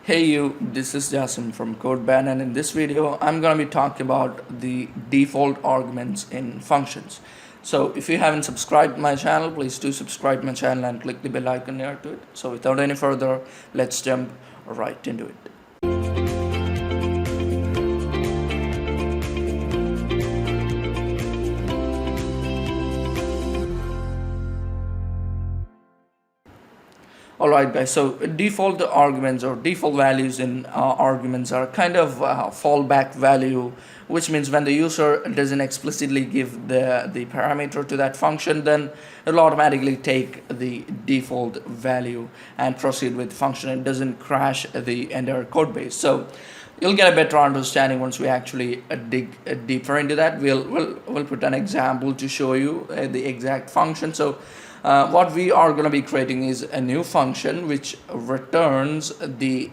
Hey you, this is Jasim from CodeBand, and in this video I'm going to be talking about the default arguments in functions. So if you haven't subscribed my channel, please do subscribe my channel and click the bell icon near to it. So without any further, let's jump right into it. Alright guys, so default arguments or default values in arguments are kind of fallback value, which means when the user doesn't explicitly give the parameter to that function, then it'll automatically take the default value and proceed with the function. It doesn't crash the entire code base. So you'll get a better understanding once we actually dig deeper into that. We'll put an example to show you the exact function. So what we are going to be creating is a new function which returns the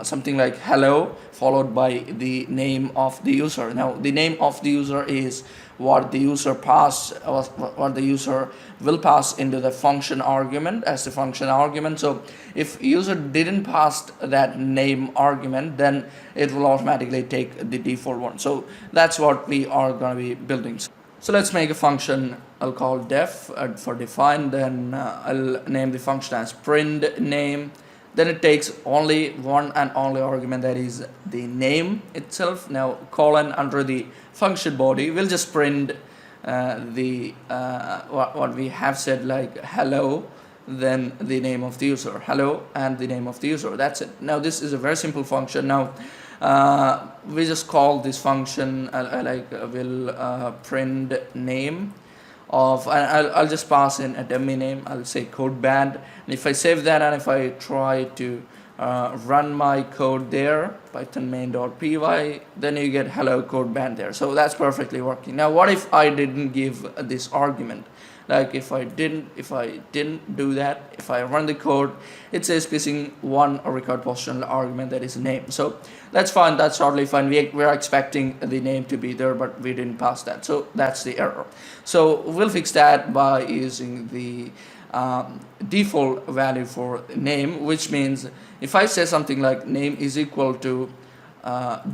something like hello followed by the name of the user. Now the name of the user is what the user what the user will pass into the function argument as the function argument. So if user didn't pass that name argument, then it will automatically take the default one. So that's what we are going to be building. So let's make a function. I'll call def for define, then I'll name the function as print name. Then it takes only one and only argument, that is the name itself. Now colon under the function body, we'll just print what we have said, like hello, then the name of the user, hello and the name of the user. That's it. Now this is a very simple function. Now we just call this function will print name of, and I'll just pass in a dummy name. I'll say CodeBand, and if I save that and if I try to run my code there, python main.py, then you get hello CodeBand there. So that's perfectly working. Now what if I didn't give this argument? Like if I didn't do that, if I run the code, it says missing one record positional argument, that is name. So that's fine, that's totally fine. We're expecting the name to be there, but we didn't pass that, so that's the error. So we'll fix that by using the default value for name, which means if I say something like name is equal to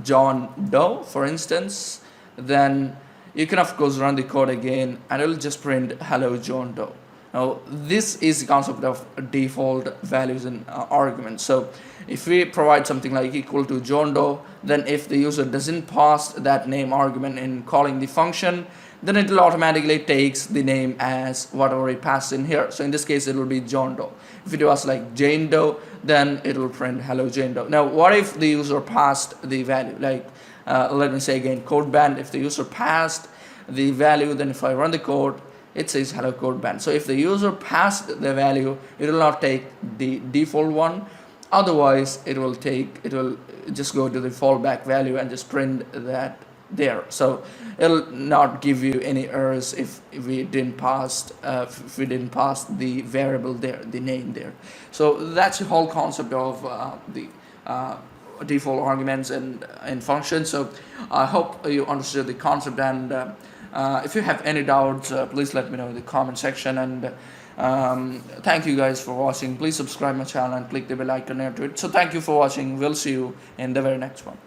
John Doe, for instance, then you can of course run the code again and it will just print hello John Doe. Now this is the concept of default values in arguments. So if we provide something like equal to John Doe, then if the user doesn't pass that name argument in calling the function, then it will automatically takes the name as whatever it passed in here. So in this case it will be John Doe. If it was like Jane Doe, then it will print hello Jane Doe. Now what if the user passed the value, like let me say again CodeBand, if the user passed the value, then if I run the code, it says hello CodeBand. So if the user passed the value, it will not take the default one, otherwise it will just go to the fallback value and just print that there. So it'll not give you any errors if we didn't pass the variable there, the name there. So that's the whole concept of the default arguments and functions. So I hope you understood the concept, and if you have any doubts, please let me know in the comment section. And thank you guys for watching. Please subscribe my channel and click the bell icon near to it. So thank you for watching. We'll see you in the very next one.